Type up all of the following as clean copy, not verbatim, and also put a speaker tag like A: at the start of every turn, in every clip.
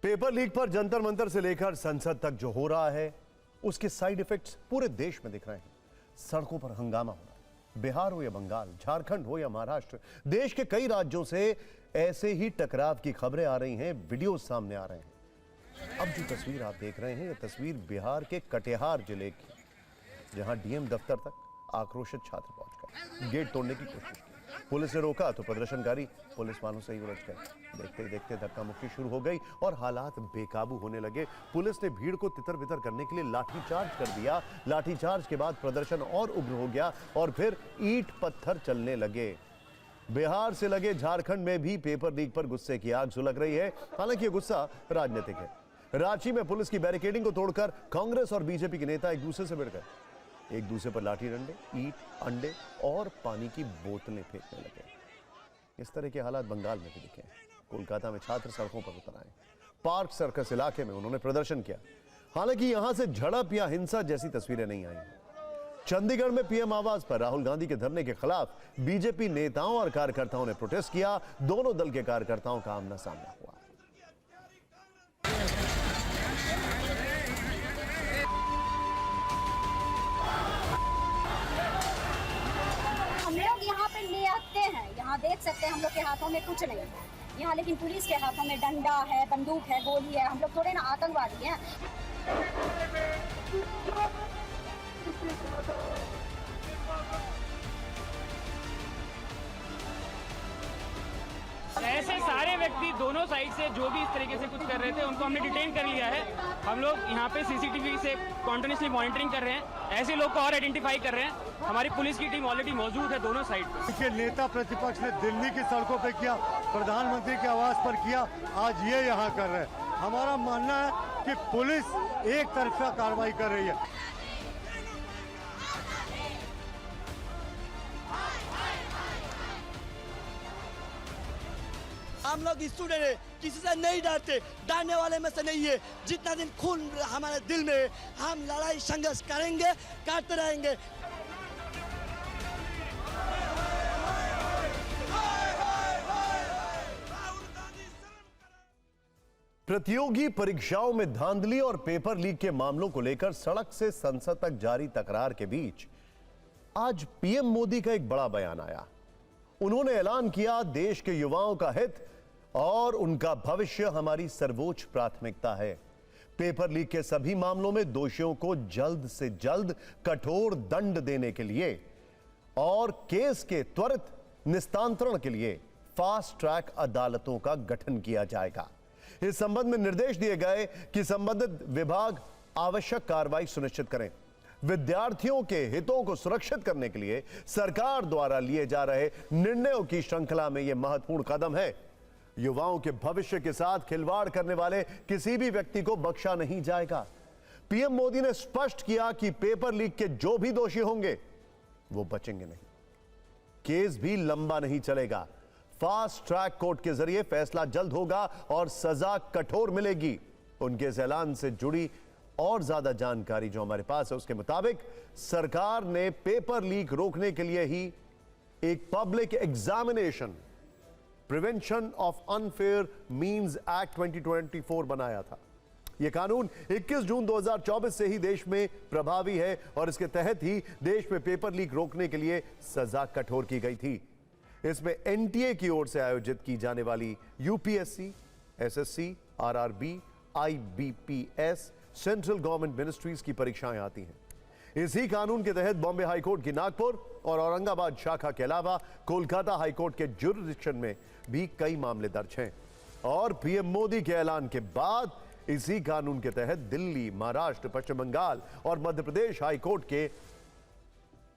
A: Paper leak पर जंतर मंतर से लेकर संसद तक जो हो रहा है उसके साइड इफेक्ट्स पूरे देश में दिख रहे हैं। सड़कों पर हंगामा हो रहा है। बिहार हो या बंगाल, झारखंड हो या महाराष्ट्र, देश के कई राज्यों से ऐसे ही टकराव की खबरें आ रही हैं, वीडियो सामने आ रहे हैं। अब जो तस्वीर आप देख रहे हैं, यह तस्वीर बिहार के कटिहार जिले की, जहां डीएम दफ्तर तक आक्रोशित छात्र पहुंच गए, गेट तोड़ने की कोशिश की। पुलिस ने रोका तो प्रदर्शनकारी पुलिस वालों से ही उलझ गए। देखते ही देखते धक्का मुक्की शुरू हो गई और हालात बेकाबू होने लगे। पुलिस ने भीड़ को तितर बितर करने के लिए लाठीचार्ज कर दिया। लाठीचार्ज के बाद प्रदर्शन और उग्र हो गया और फिर ईंट पत्थर चलने लगे। बिहार से लगे झारखंड में भी पेपर लीक पर गुस्से की आग सुलग रही है। हालांकि यह गुस्सा राजनीतिक है। रांची में पुलिस की बैरिकेडिंग को तोड़कर कांग्रेस और बीजेपी के नेता एक दूसरे से भिड़ गए। एक दूसरे पर लाठी डंडे, ईंट, अंडे और पानी की बोतलें फेंकने लगे। इस तरह के हालात बंगाल में भी दिखे। कोलकाता में छात्र सड़कों पर उतर आए। पार्क सर्कस इलाके में उन्होंने प्रदर्शन किया। हालांकि यहां से झड़प या हिंसा जैसी तस्वीरें नहीं आई। चंडीगढ़ में पीएम आवास पर राहुल गांधी के धरने के खिलाफ बीजेपी नेताओं और कार्यकर्ताओं ने प्रोटेस्ट किया। दोनों दल के कार्यकर्ताओं का आमना सामना हुआ।
B: यहाँ देख सकते हैं हम लोग के हाथों में कुछ नहीं है यहाँ, लेकिन पुलिस के हाथों में डंडा है, बंदूक है, गोली है। हम लोग थोड़े ना आतंकवादी हैं।
C: ऐसे सारे व्यक्ति दोनों साइड से जो भी इस तरीके से कुछ कर रहे थे उनको हमने डिटेन कर लिया है। हम लोग यहाँ पे सीसीटीवी से कॉन्टिन्यूसली मॉनिटरिंग कर रहे हैं। ऐसे लोग को और आइडेंटिफाई कर रहे हैं। हमारी पुलिस की टीम ऑलरेडी मौजूद है दोनों साइड पे।
D: नेता प्रतिपक्ष ने दिल्ली की सड़कों पे किया, प्रधानमंत्री के आवास पर किया, आज ये यहाँ कर रहे हैं। हमारा मानना है कि पुलिस एक तरफा कार्रवाई कर रही है।
E: हम लोग स्टूडेंट है, किसी से नहीं डरते, डरने वाले में से नहीं है। जितना दिन खून हमारे दिल में है, हम लड़ाई संघर्ष करेंगे, करते रहेंगे।
A: प्रतियोगी परीक्षाओं में धांधली और पेपर लीक के मामलों को लेकर सड़क से संसद तक जारी तकरार के बीच आज पीएम मोदी का एक बड़ा बयान आया। उन्होंने ऐलान किया, देश के युवाओं का हित और उनका भविष्य हमारी सर्वोच्च प्राथमिकता है। पेपर लीक के सभी मामलों में दोषियों को जल्द से जल्द कठोर दंड देने के लिए और केस के त्वरित निस्तारण के लिए फास्ट ट्रैक अदालतों का गठन किया जाएगा। इस संबंध में निर्देश दिए गए कि संबंधित विभाग आवश्यक कार्रवाई सुनिश्चित करें। विद्यार्थियों के हितों को सुरक्षित करने के लिए सरकार द्वारा लिए जा रहे निर्णयों की श्रृंखला में यह महत्वपूर्ण कदम है। युवाओं के भविष्य के साथ खिलवाड़ करने वाले किसी भी व्यक्ति को बख्शा नहीं जाएगा। पीएम मोदी ने स्पष्ट किया कि पेपर लीक के जो भी दोषी होंगे वो बचेंगे नहीं। केस भी लंबा नहीं चलेगा। फास्ट ट्रैक कोर्ट के जरिए फैसला जल्द होगा और सजा कठोर मिलेगी। उनके इस ऐलान से जुड़ी और ज्यादा जानकारी जो हमारे पास है उसके मुताबिक सरकार ने पेपर लीक रोकने के लिए ही एक public examination prevention of unfair means act 2024 बनाया था। यह कानून 21 जून 2024 से ही देश में प्रभावी है और इसके तहत ही देश में पेपर लीक रोकने के लिए सजा कठोर की गई थी। इसमें एनटीए की ओर से आयोजित की जाने वाली UPSC, SSC, RRB, IBPS, central government ministries की परीक्षाएं आती हैं। इसी कानून के तहत बॉम्बे हाईकोर्ट की नागपुर और औरंगाबाद शाखा के अलावा कोलकाता हाईकोर्ट के जुरिडिक्शन में भी कई मामले दर्ज हैं। और पीएम मोदी के ऐलान के बाद इसी कानून के तहत दिल्ली, महाराष्ट्र, पश्चिम बंगाल और मध्य प्रदेश हाईकोर्ट के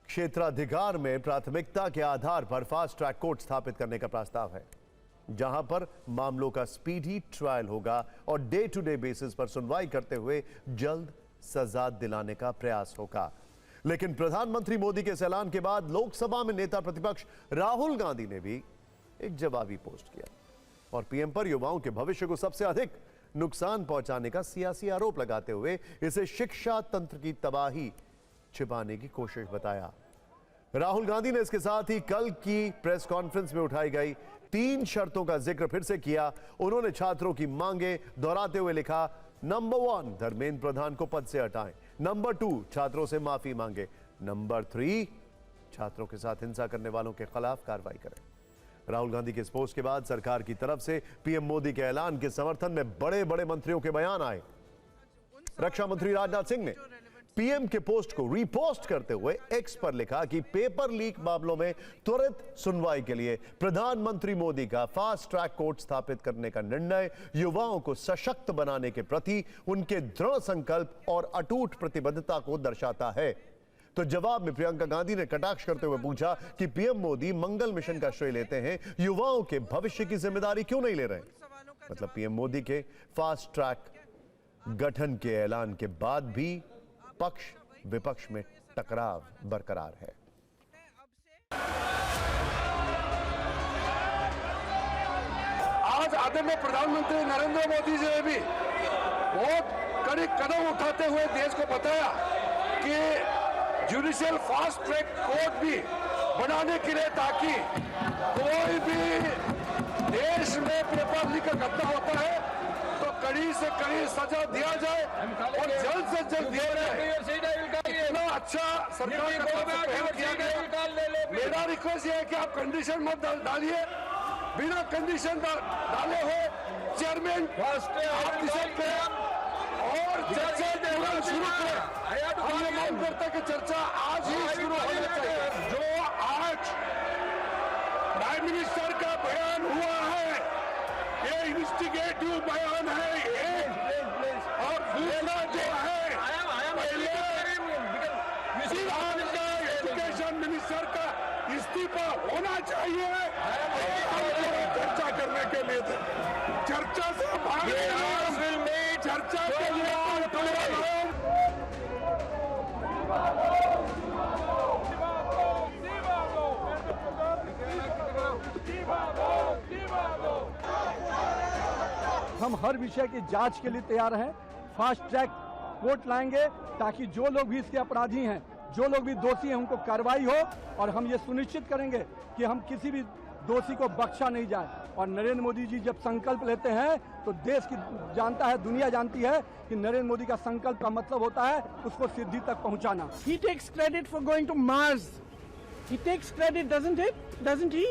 A: क्षेत्राधिकार में प्राथमिकता के आधार पर फास्ट ट्रैक कोर्ट स्थापित करने का प्रस्ताव है, जहां पर मामलों का स्पीडी ट्रायल होगा और डे टू डे बेसिस पर सुनवाई करते हुए जल्द सजा दिलाने का प्रयास होगा। लेकिन प्रधानमंत्री मोदी के इस ऐलान के बाद लोकसभा में नेता प्रतिपक्ष राहुल गांधी ने भी एक जवाबी पोस्ट किया और पीएम पर युवाओं के भविष्य को सबसे अधिक नुकसान पहुंचाने का सियासी आरोप लगाते हुए इसे शिक्षा तंत्र की तबाही छिपाने की कोशिश बताया। राहुल गांधी ने इसके साथ ही कल की प्रेस कॉन्फ्रेंस में उठाई गई 3 शर्तों का जिक्र फिर से किया। उन्होंने छात्रों की मांगे दोहराते हुए लिखा, नंबर 1 धर्मेंद्र प्रधान को पद से हटाएं, नंबर 2 छात्रों से माफी मांगे, नंबर 3 छात्रों के साथ हिंसा करने वालों के खिलाफ कार्रवाई करें। राहुल गांधी के इस पोस्ट के बाद सरकार की तरफ से पीएम मोदी के ऐलान के समर्थन में बड़े बड़े मंत्रियों के बयान आए। रक्षा मंत्री राजनाथ सिंह ने पीएम के पोस्ट को रीपोस्ट करते हुए एक्स पर लिखा कि पेपर लीक मामलों में त्वरित सुनवाई के लिए प्रधानमंत्री मोदी का फास्ट ट्रैक कोर्ट स्थापित करने का निर्णय युवाओं को सशक्त बनाने के प्रति उनके दृढ़ संकल्प और अटूट प्रतिबद्धता को दर्शाता है। तो जवाब में प्रियंका गांधी ने कटाक्ष करते हुए पूछा कि पीएम मोदी मंगल मिशन का श्रेय लेते हैं, युवाओं के भविष्य की जिम्मेदारी क्यों नहीं ले रहे? मतलब पीएम मोदी के फास्ट ट्रैक गठन के ऐलान के बाद भी पक्ष विपक्ष में टकराव बरकरार है।
F: आज आदरणीय प्रधानमंत्री नरेंद्र मोदी जी ने भी बहुत कड़े कदम उठाते हुए देश को बताया कि जुडिशियल फास्ट ट्रैक कोर्ट भी बनाने के लिए, ताकि कोई भी देश में पेपर लीक का घटना होता है तो कड़ी से कड़ी सजा दिया जाए और जल्द से जल्द दिया जाए। इतना अच्छा सरकार का पहल किया गया। मेरा रिक्वेस्ट ये है कि आप कंडीशन मत डालिए, बिना कंडीशन डाले हो चेयरमैन आप डिसाइड करें और चर्चा तुरंत शुरू करें। हम ये मांग करते हैं कि चर्चा आज ही शुरू होनी चाहिए। जो आज प्राइम मिनिस्टर का बयान हुआ है, ये इन्वेस्टिगेटिव बयान है ये, और दूसरा जो है एजुकेशन मिनिस्टर का इस्तीफा होना चाहिए। चर्चा करने के लिए चर्चा से चर्चा के लिए
G: हम हर विषय की जांच के लिए तैयार हैं। फास्ट ट्रैक कोर्ट लाएंगे ताकि जो लोग भी इसके अपराधी हैं, जो लोग भी दोषी हैं, उनको कार्रवाई हो, और हम ये सुनिश्चित करेंगे कि हम किसी भी दोषी को बख्शा नहीं जाए। और नरेंद्र मोदी जी जब संकल्प लेते हैं तो देश की जानता है, दुनिया जानती है कि नरेंद्र मोदी का संकल्प का मतलब होता है उसको सिद्धि तक पहुंचाना।
H: He takes credit for going to Mars. He takes credit, doesn't he?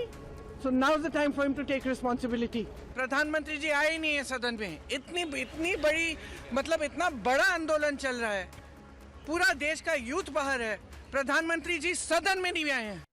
H: So now's the time for him to take responsibility. प्रधानमंत्री जी आए ही नहीं है सदन में। इतनी बड़ी, मतलब इतना बड़ा आंदोलन चल रहा है, पूरा देश का यूथ बाहर है, प्रधानमंत्री जी सदन में नहीं आए हैं।